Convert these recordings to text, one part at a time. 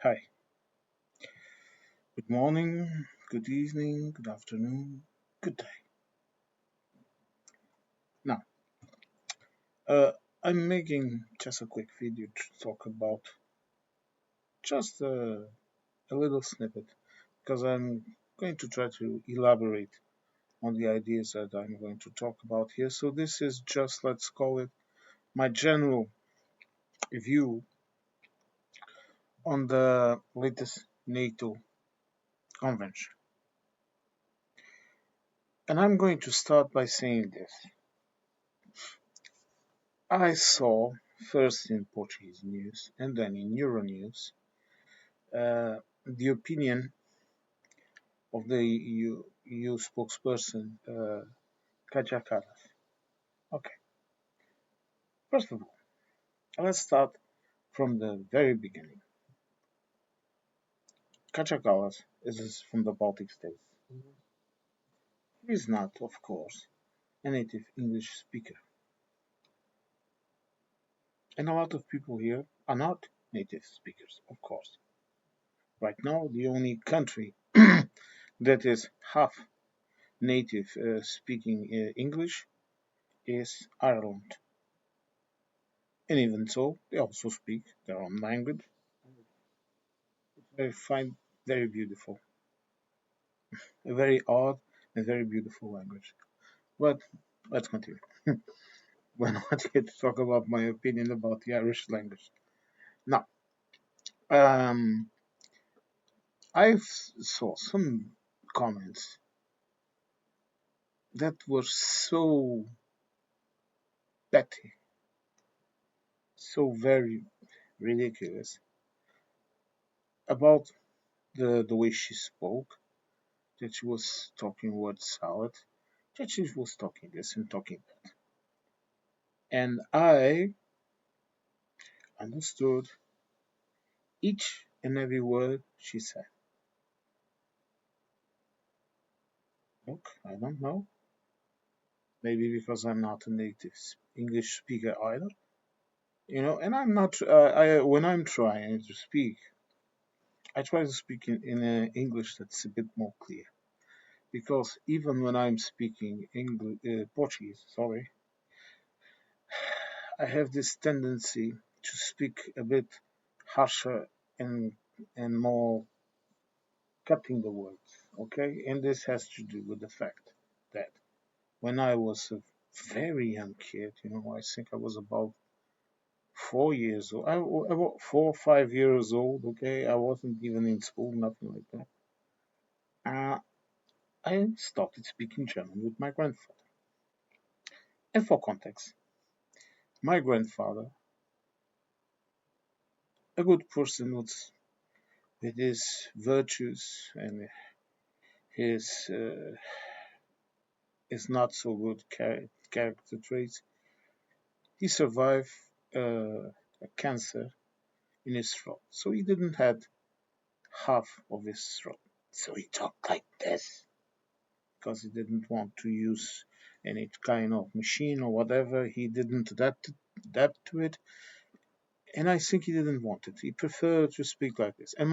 Hi, good morning, good evening, good afternoon, good day. Now, uh, I'm making just a quick video to talk about just a little snippet because I'm going to try to elaborate on the ideas that I'm going to talk about here. So, this is just, let's call it, my general view on the latest NATO convention. And I'm going to start by saying this. I saw first in Portuguese news and then in Euronews the opinion of the EU spokesperson, Kaja Kallas. Okay, first of all, let's start from the very beginning. Kaja Kallas is from the Baltic states. He is not, of course, a native English speaker, and a lot of people here are not native speakers, of course. Right now, the only country that is half native speaking English is Ireland. And even so, they also speak their own language. I find very beautiful, a very odd and very beautiful language. But let's continue. We're not here to talk about my opinion about the Irish language. Now, um, I saw some comments that were so petty, so very ridiculous about the way she spoke, that she was talking word salad, that she was talking this and talking that. And I understood each and every word she said. Look, I don't know. Maybe because I'm not a native English speaker either. And I'm not. When I'm trying to speak, I try to speak in English that's a bit more clear. Because even when I'm speaking English, Portuguese, sorry, I have this tendency to speak a bit harsher and more cutting the words. Okay, and this has to do with the fact that when I was a very young kid, I think I was about 4 years old. About 4 or 5 years old. Okay, I wasn't even in school, nothing like that. Uh, I started speaking German with my grandfather. And for context, my grandfather, a good person with his virtues and his not so good character traits, he survived a cancer in his throat. So he didn't had half of his throat. So he talked like this because he didn't want to use any kind of machine or whatever. He didn't adapt to it, and I think he didn't want it. He preferred to speak like this. And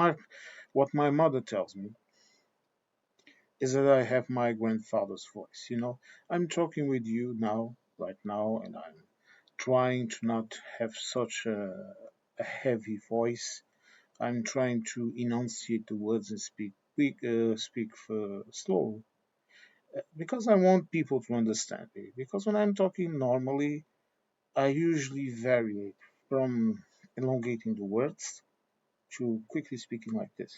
what my mother tells me is that I have my grandfather's voice. I'm talking with you now, right now, and I'm trying to not have such a heavy voice. I'm trying to enunciate the words and speak slow because I want people to understand me. Because when I'm talking normally, I usually vary from elongating the words to quickly speaking like this.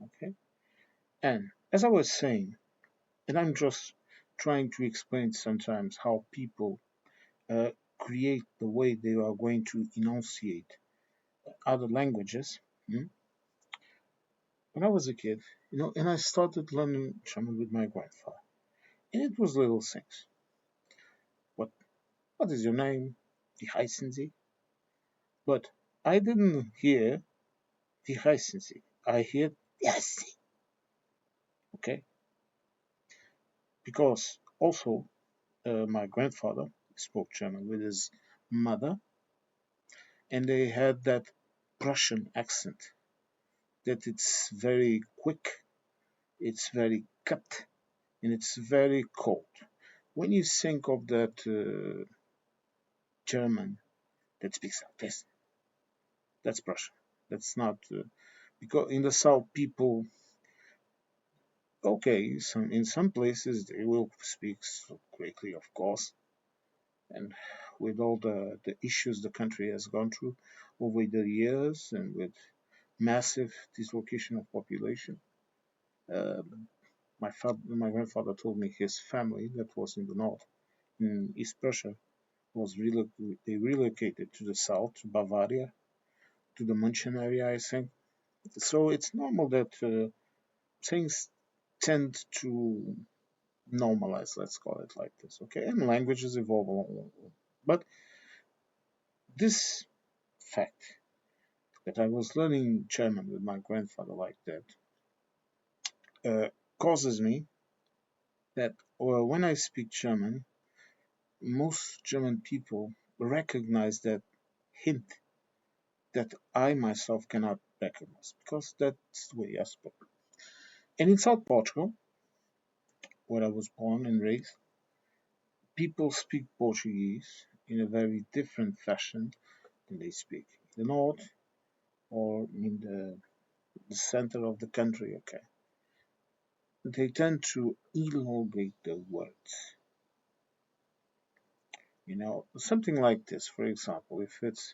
Okay? And as I was saying, and I'm just trying to explain sometimes how people uh, create the way they are going to enunciate other languages. hmm, When I was a kid, and I started learning German with my grandfather, and it was little things. What What is your name? Wie heißen Sie? But I didn't hear Wie heißen Sie. I hear Yes. Okay, because also my grandfather spoke German with his mother, and they had that Prussian accent. that it's very quick, it's very cut, and it's very cold. When you think of that German that speaks like this, that's Prussian. That's not because in the south people, okay, in some places they will speak so quickly, of course, and with all the issues the country has gone through over the years and with massive dislocation of population. Uh, my grandfather told me his family that was in the north, in East Prussia, they relocated to the south, to Bavaria, to the Munchen area, I think. So it's normal that things tend to normalize, let's call it like this, okay? And languages evolve along. But this fact that I was learning German with my grandfather like that uh, causes me that when I speak German, most German people recognize that hint that I myself cannot recognize because that's the way I spoke. And in South Portugal, where I was born and raised, people speak Portuguese in a very different fashion than they speak in the north or in the center of the country. Okay, they tend to elongate the words. Something like this. For example, if it's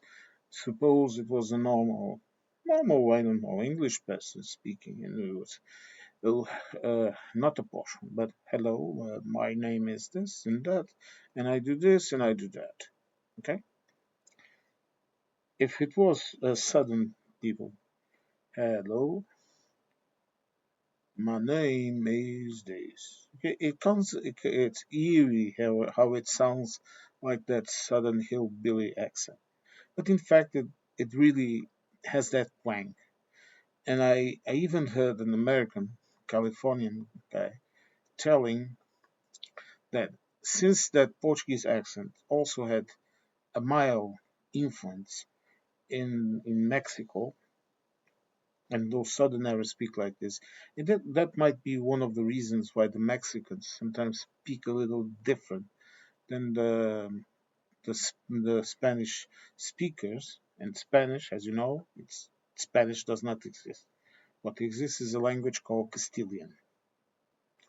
suppose it was a normal, I don't know, English person speaking, and it was well, not a portion, but hello, my name is this and that, and I do this and I do that. Okay? If it was a sudden people, hello, my name is this. Okay, it's eerie how it sounds like that southern hillbilly accent. But in fact, it really has that twang. And I even heard an American, Californian guy telling that since that Portuguese accent also had a mild influence in Mexico, and those Southerners speak like this, and that might be one of the reasons why the Mexicans sometimes speak a little different than the Spanish speakers. And Spanish, as you know, Spanish does not exist. What exists is a language called Castilian,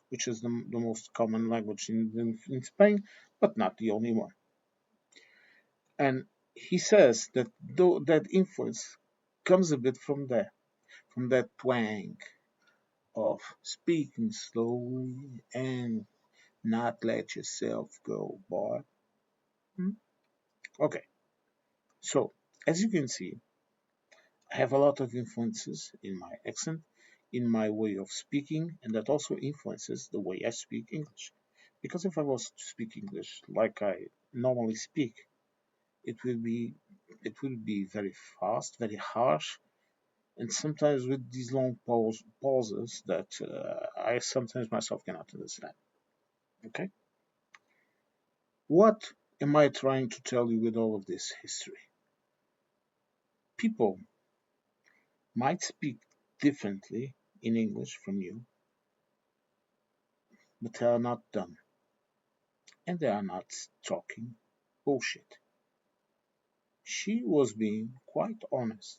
which is the most common language in Spain, but not the only one. And he says that though that influence comes a bit from there, from that twang of speaking slowly and not let yourself go, boy. Hmm? Okay, so as you can see, I have a lot of influences in my accent, in my way of speaking, and that also influences the way I speak English. Because if I was to speak English like I normally speak, it will be it will be very fast, very harsh, and sometimes with these long pauses that I sometimes myself cannot understand. Okay, what am I trying to tell you with all of this history? People might speak differently in English from you, but they are not dumb and they are not talking bullshit. She was being quite honest.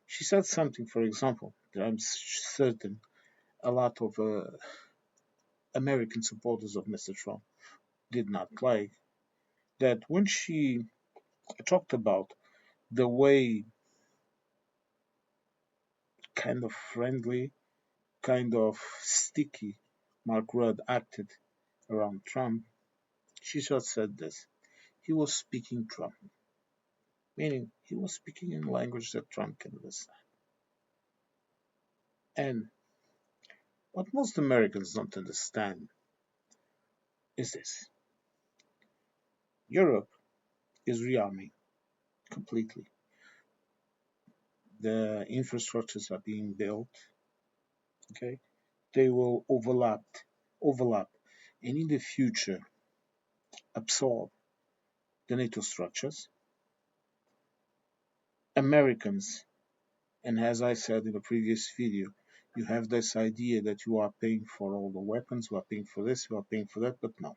She said something, for example, that I'm certain a lot of American supporters of Mr. Trump did not like. That when she talked about the way kind of friendly, kind of sticky Mark Rudd acted around Trump, she just said this. He was speaking Trump, meaning he was speaking in language that Trump can understand. And what most Americans don't understand is this. Europe is rearming completely. The infrastructures are being built, okay? They will overlap, and in the future absorb the NATO structures. Americans And as I said in the previous video, you have this idea that you are paying for all the weapons, you are paying for this, you are paying for that, but no.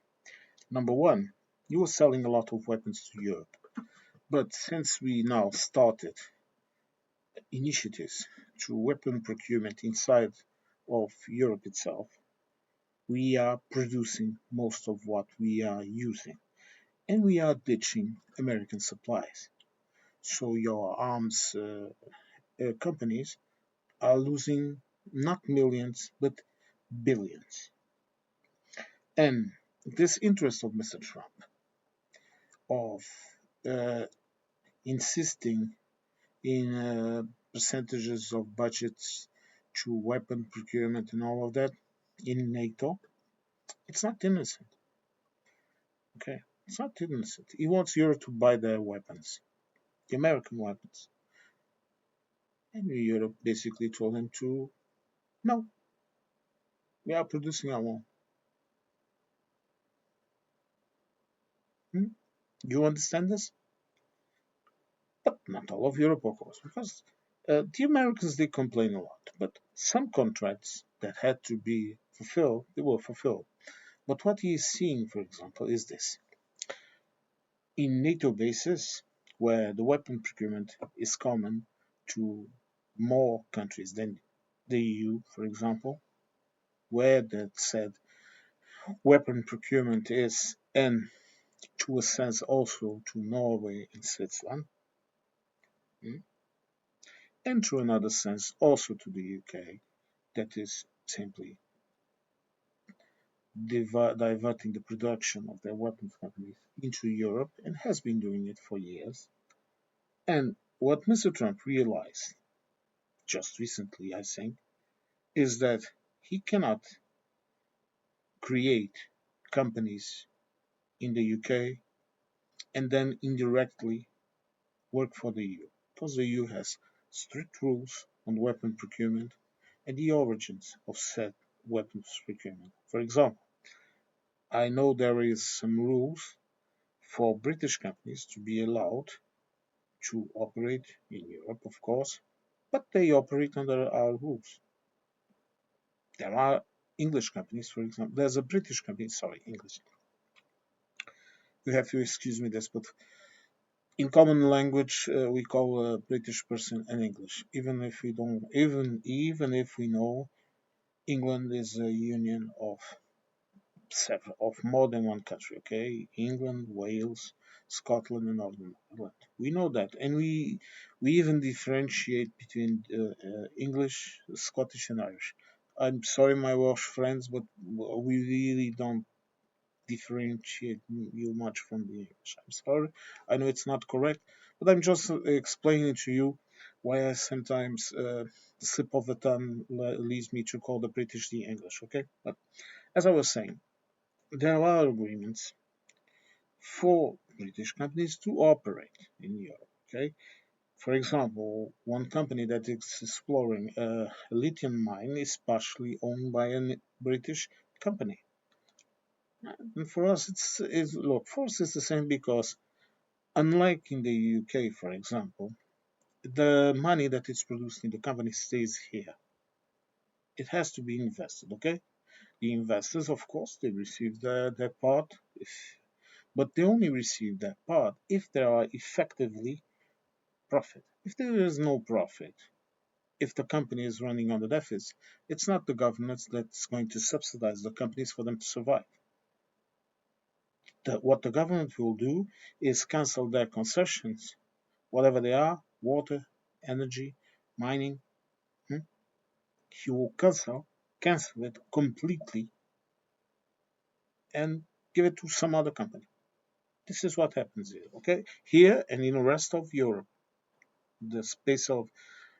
Number one, you are selling a lot of weapons to Europe. But since we now started initiatives to weapon procurement inside of Europe itself, we are producing most of what we are using. And we are ditching American supplies. So your arms companies are losing not millions but billions. And this interest of Mr. Trump of uh, insisting in percentages of budgets to weapon procurement and all of that in NATO, it's not innocent. Okay, it's not innocent. He wants Europe to buy their weapons, the American weapons, and Europe basically told him to no, we are producing our own. Hmm? You understand this? But not all of Europe, of course, because the Americans they complain a lot. But some contracts that had to be fulfilled, they were fulfilled. But what he is seeing, for example, is this: in NATO bases, where the weapon procurement is common to more countries than the EU, for example, where that said weapon procurement is, and to a sense also to Norway and Switzerland, mm, and to another sense also to the UK, that is simply diverting the production of their weapons companies into Europe and has been doing it for years. And what Mr. Trump realized just recently, I think, is that he cannot create companies in the UK and then indirectly work for the EU, because the EU has strict rules on weapon procurement and the origins of said weapons procurement. For example, I know there is some rules for British companies to be allowed to operate in Europe, of course, but they operate under our rules. There are English companies, for example. There's a British company, sorry, English. You have to excuse me this, but in common language, we call a British person an English, even if we don't, even if we know England is a union of several, of more than one country. Okay, England, Wales, Scotland, and Northern Ireland. We know that, and we even differentiate between English, Scottish, and Irish. I'm sorry, my Welsh friends, but we really don't differentiate you much from the English. I'm sorry. I know it's not correct, but I'm just explaining to you why I sometimes the slip of the tongue leads me to call the British the English. Okay, but as I was saying, there are agreements for British companies to operate in Europe. Okay, for example, one company that is exploring a lithium mine is partially owned by a British company. And for us, it's look, for us it's the same because unlike in the UK, for example, the money that is produced in the company stays here. It has to be invested, okay? The investors, of course, they receive their part, but they only receive that part if there are effectively profit. If there is no profit, if the company is running on the deficit, it's not the government that's going to subsidize the companies for them to survive. What the government will do is cancel their concessions, whatever they are, water, energy, mining. Hmm? He will cancel it completely and give it to some other company. This is what happens here, okay? Here and in the rest of Europe, the space of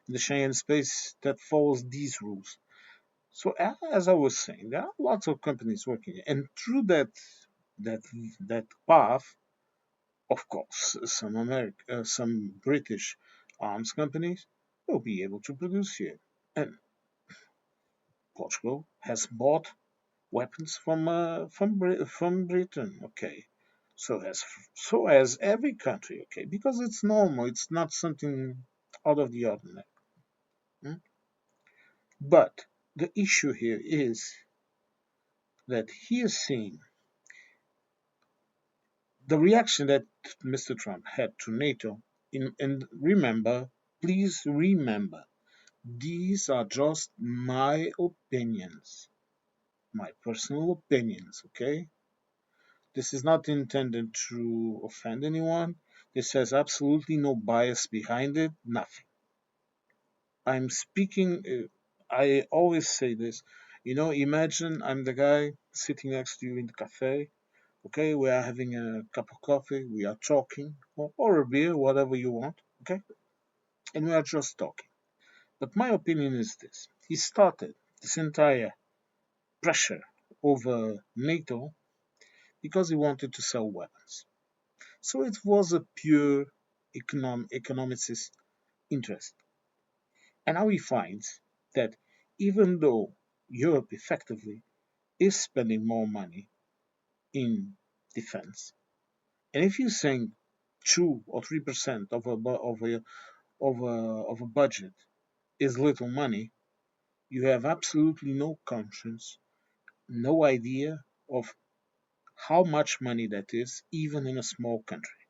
the Schengen space that follows these rules. So as I was saying, there are lots of companies working, and through that that path, of course, some British arms companies will be able to produce here, and Portugal has bought weapons from Britain. Okay, so has every country. Okay, because it's normal. It's not something out of the ordinary. Hmm? But the issue here is that he is seeing the reaction that Mr. Trump had to NATO. And remember, please remember, these are just my opinions, my personal opinions, okay? This is not intended to offend anyone. This has absolutely no bias behind it, nothing. I'm speaking, I always say this. Imagine I'm the guy sitting next to you in the cafe. Okay, we are having a cup of coffee, we are talking, or a beer, whatever you want. Okay, and we are just talking. But my opinion is this: he started this entire pressure over NATO because he wanted to sell weapons. So it was a pure economicist interest. And now he finds that even though Europe effectively is spending more money in defense, and if you think 2 or 3% of a budget is little money, you have absolutely no conscience, no idea of how much money that is, even in a small country.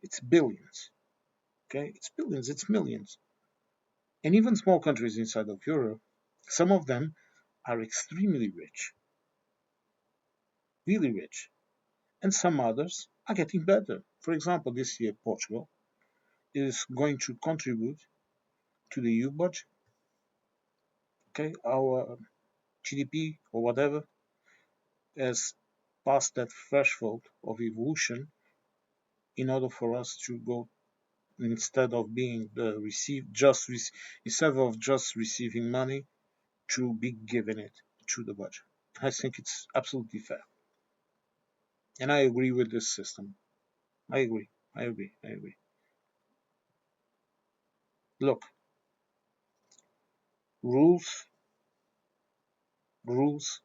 It's billions, okay? It's billions, it's millions. And even small countries inside of Europe, some of them are extremely rich, really rich, and some others are getting better. For example, this year Portugal is going to contribute to the EU budget. Okay, our GDP or whatever has passed that threshold of evolution in order for us to go instead of being the receive just instead of just receiving money to be giving it to the budget. I think it's absolutely fair, and I agree with this system. I agree. I agree. I agree. Look, rules rules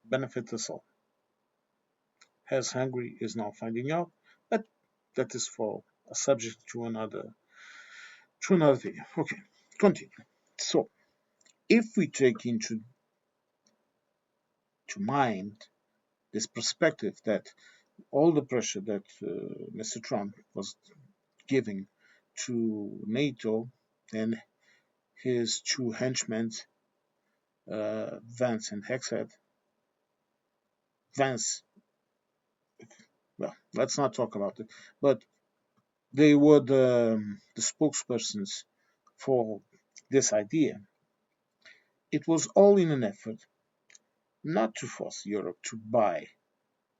benefit us all, as Hungary is now finding out, but that is for a subject to another video. Okay, continue. So, if we take into to mind this perspective that all the pressure that Mr. Trump was giving to NATO and his two henchmen, Vance and Hexet, Vance, well, let's not talk about it, but they were the spokespersons for this idea. It was all in an effort not to force Europe to buy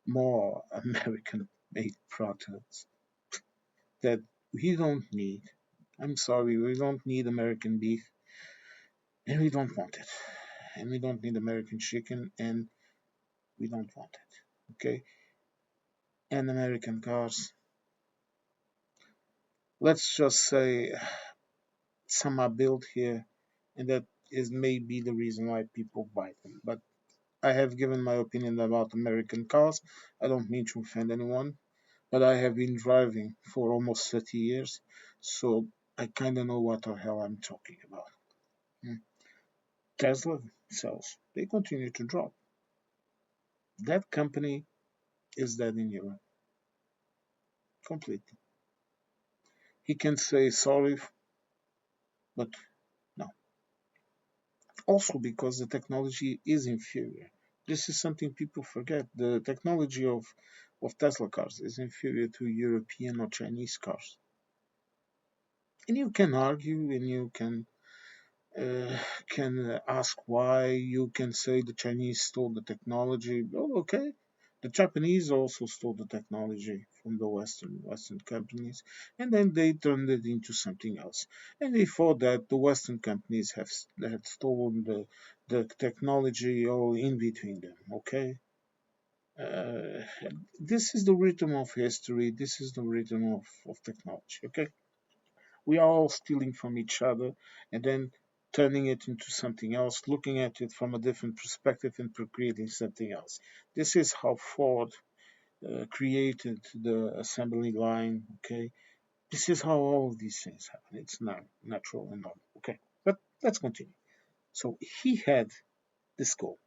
more American made products that we don't need. I'm sorry, we don't need American beef, and we don't want it. And we don't need American chicken, and we don't want it. Okay? And American cars. Let's just say some are built here, and that is maybe the reason why people buy them. But I have given my opinion about American cars. I don't mean to offend anyone, but I have been driving for almost 30 years, so I kind of know what the hell I'm talking about. Hmm. Tesla sales, they continue to drop. That company is dead in Europe, completely. He can say sorry, but no. Also because the technology is inferior. This is something people forget. The technology of Tesla cars is inferior to European or Chinese cars. And you can argue and you uh, can ask why. You can say the Chinese stole the technology. Oh, okay. The Japanese also stole the technology from the Western companies, and then they turned it into something else. And before that, the Western companies had stolen the technology all in between them. Okay, uh, this is the rhythm of history. This is the rhythm of technology. Okay, we are all stealing from each other and then turning it into something else, looking at it from a different perspective and creating something else. This is how Ford created the assembly line. Okay, this is how all of these things happen. It's not natural and normal. Okay, But let's continue. So he had this goal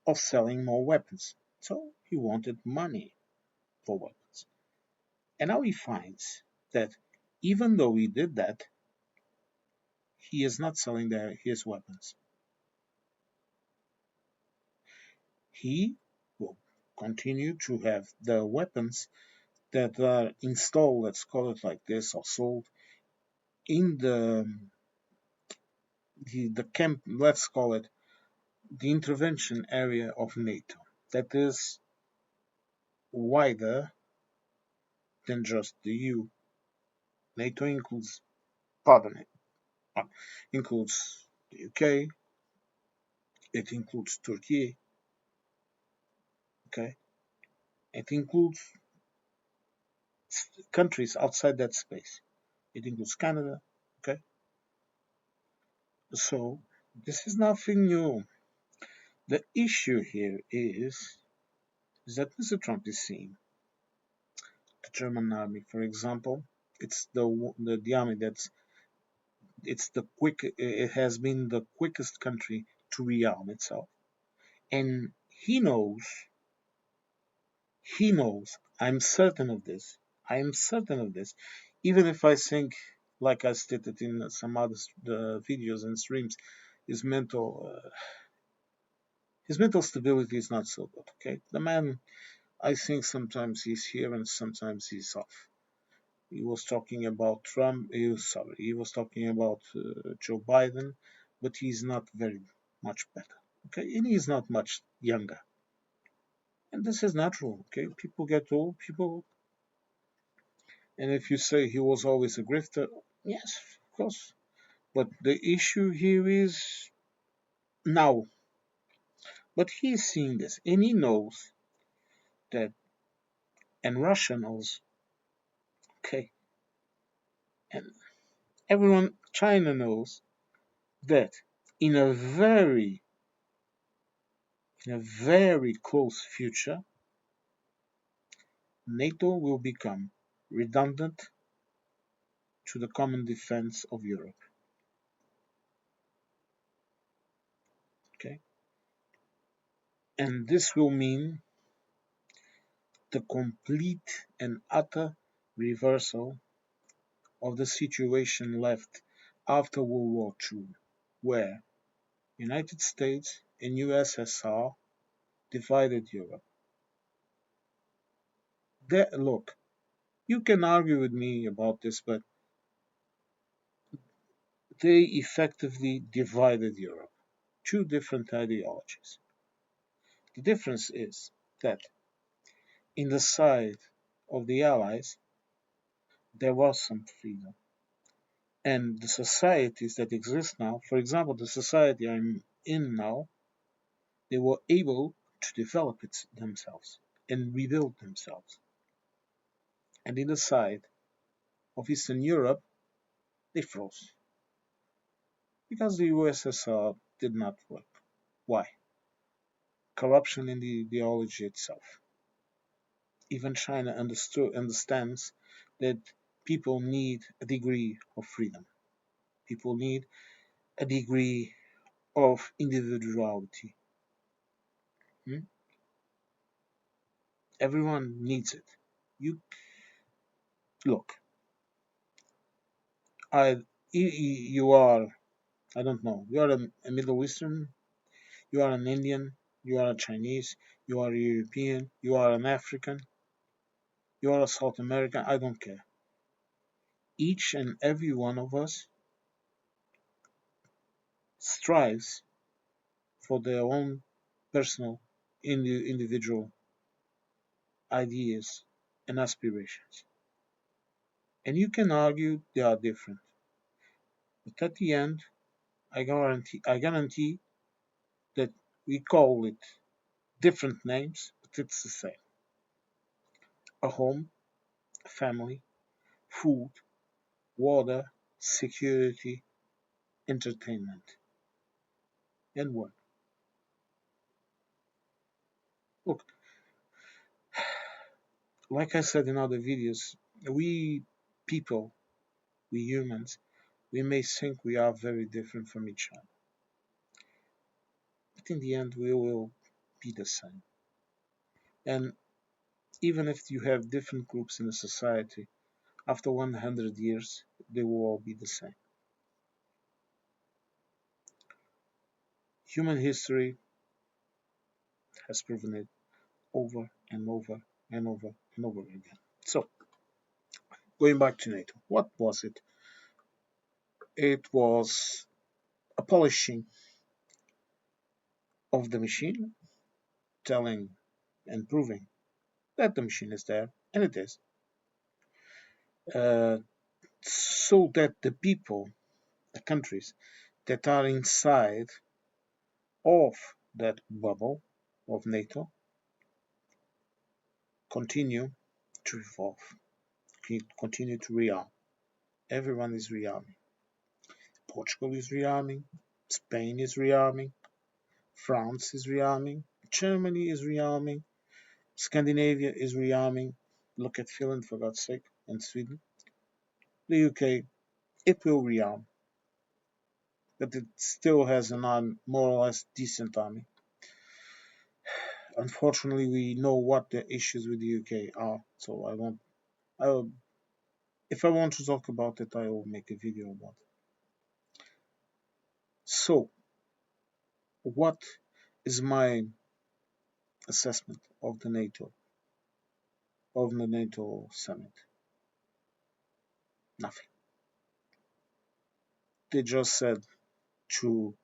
of selling more weapons. So he wanted money for weapons. And now he finds that even though he did that, he is not selling his weapons. He will continue to have the weapons that are installed, let's call it like this, or sold in the camp, let's call it the intervention area of NATO. That is wider than just the EU. NATO includes, pardon it, includes the UK, it includes Turkey, okay, it includes countries outside that space. It includes Canada, okay. So this is nothing new. The issue here is that Mr. Trump is seeing the German army, for example. It's the army it has been the quickest country to rearm itself, and he knows. I'm certain of this. I am certain of this, even if I think, like I stated in some other videos and streams, his mental stability is not so good. Okay, the man, I think sometimes he's here and sometimes he's off. He was talking about Trump. He was talking about Joe Biden, but he's not very much better. Okay, and he's not much younger, and this is natural. Okay, people get old. And if you say he was always a grifter, yes, of course. But the issue here is now. But he's seeing this, and he knows that, and Russia knows. Okay, and everyone, China knows that in a very in a very close future, NATO will become redundant to the common defense of Europe. Okay? And this will mean the complete and utter reversal of the situation left after World War II, where United States and USSR divided Europe. Look, you can argue with me about this, but they effectively divided Europe. Two different ideologies. The difference is that in the side of the Allies, there was some freedom. And the societies that exist now, for example, the society I'm in now, they were able to develop themselves and rebuild themselves. And in the side of Eastern Europe, they froze because the USSR did not work. Why? Corruption in the ideology itself. Even China understands that people need a degree of freedom. People need a degree of individuality. Hmm? Everyone needs it. You look. I you are, I don't know. You are a Middle Eastern. You are an Indian. You are a Chinese. You are a European. You are an African. You are a South American. I don't care. Each and every one of us strives for their own personal, individual ideas and aspirations. And you can argue they are different, but at the end, I guarantee that we call it different names, but it's the same. A home, a family, food, water, security, entertainment, and work. Look, like I said in other videos, we people, we humans, We may think we are very different from each other, but in the end, we will be the same. And even if you have different groups in a society, after 100 years, they will all be the same. Human history has proven it over and over and over and over again. So, going back to NATO, what was it? It was a polishing of the machine, telling and proving that the machine is there, and it is, uh, so that the people, the countries that are inside of that bubble of NATO continue to evolve, continue to rearm. Everyone is rearming. Portugal is rearming, Spain is rearming, France is rearming, Germany is rearming, Scandinavia is rearming. Look at Finland, for God's sake, and Sweden. The UK, it will rearm, but it still has an more or less decent army. Unfortunately, we know what the issues with the UK are, so I won't. I will, if I want to talk about it, I will make a video about it. So, what is my assessment of the NATO summit? Nothing. They just said to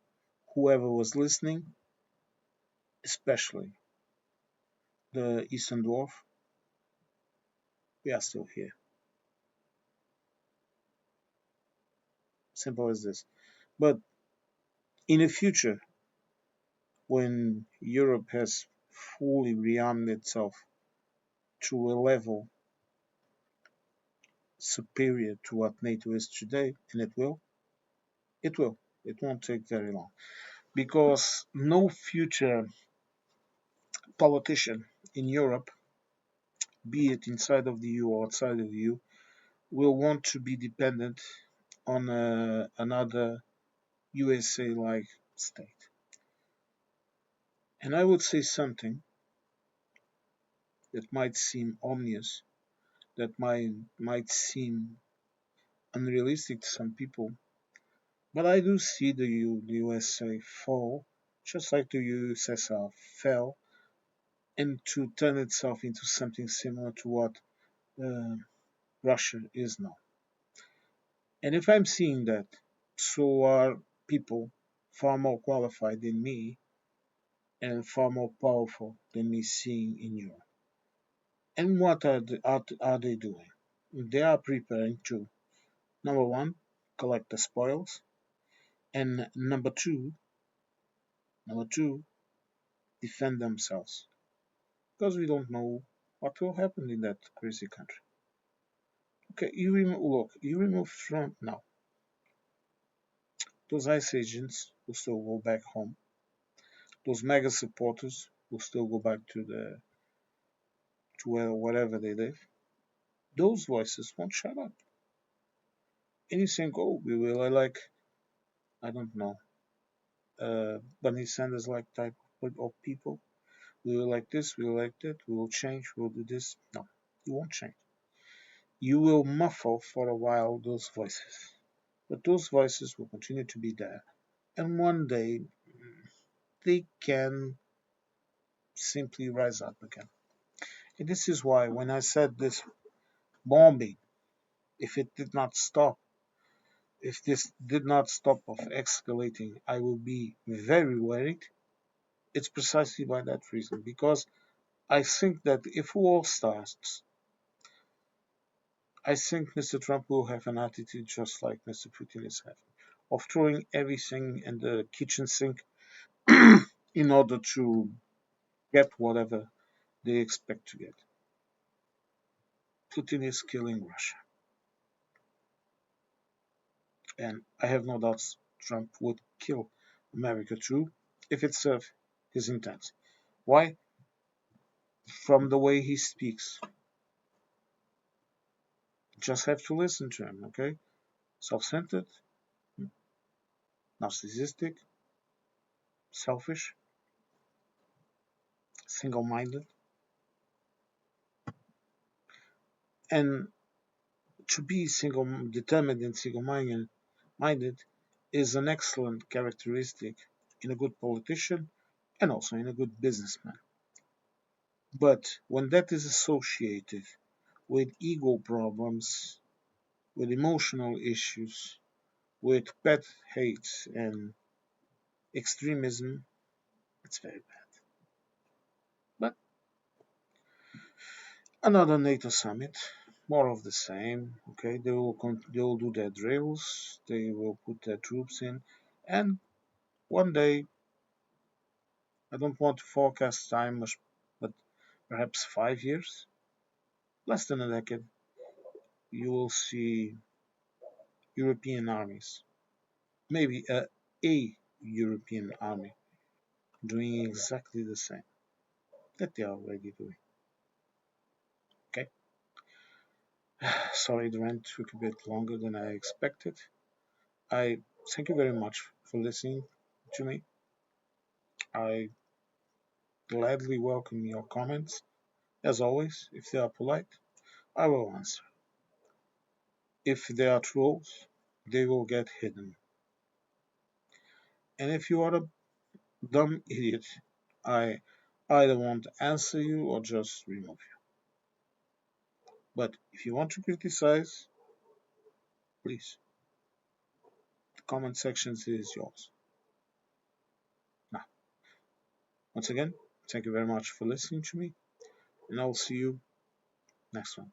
whoever was listening, especially the Eastern Dwarf, we are still here. Simple as this. But in the future, when Europe has fully rearmed itself to a level superior to what NATO is today, and it will, it will. It won't take very long. Because no future politician in Europe, be it inside of the EU or outside of the EU, will want to be dependent on another USA like state. And I would say something that might seem ominous, that might seem unrealistic to some people, but I do see the USA fall, just like the USSR fell, and to turn itself into something similar to what uh, Russia is now. And if I'm seeing that, so are people far more qualified than me and far more powerful than me seeing in Europe. And what are they doing? They are preparing to, number one, collect the spoils, and number two, defend themselves. Because we don't know what will happen in that crazy country. Okay, you remove Trump now. Those ICE agents will still go back home. Those mega supporters will still go back to wherever they live. Those voices won't shut up. And you think, oh, we will elect, I don't know, Bernie Sanders like type of people. We will like this, we will like that, we will change, we will do this. No, you won't change. You will muffle for a while those voices. But those voices will continue to be there. And one day they can simply rise up again. And this is why when I said this bombing, if it did not stop, if this did not stop of escalating, I will be very worried. It's precisely by that reason, because I think that if war starts, I think Mr. Trump will have an attitude just like Mr. Putin is having, of throwing everything in the kitchen sink in order to get whatever they expect to get. Putin is killing Russia. And I have no doubts Trump would kill America too if it served his intent. Why? From the way he speaks. Just have to listen to him, okay? Self centered, narcissistic, selfish, single-minded, and to be single determined and single-minded is an excellent characteristic in a good politician and also in a good businessman. But when that is associated with ego problems, with emotional issues, with pet hates and extremism, it's very bad. But another NATO summit, more of the same. Okay, they will do their drills, they will put their troops in, and one day, I don't want to forecast time much, but perhaps 5 years, less than a decade, you will see European armies, maybe a European army, doing exactly the same that they are already doing. Okay, sorry the rant took a bit longer than I expected. I thank you very much for listening to me. I gladly welcome your comments. As always, if they are polite, I will answer. If they are trolls, they will get hidden. And if you are a dumb idiot, I either won't answer you or just remove you. But if you want to criticize, please, the comment section is yours. Now, once again, thank you very much for listening to me, and I will see you next one.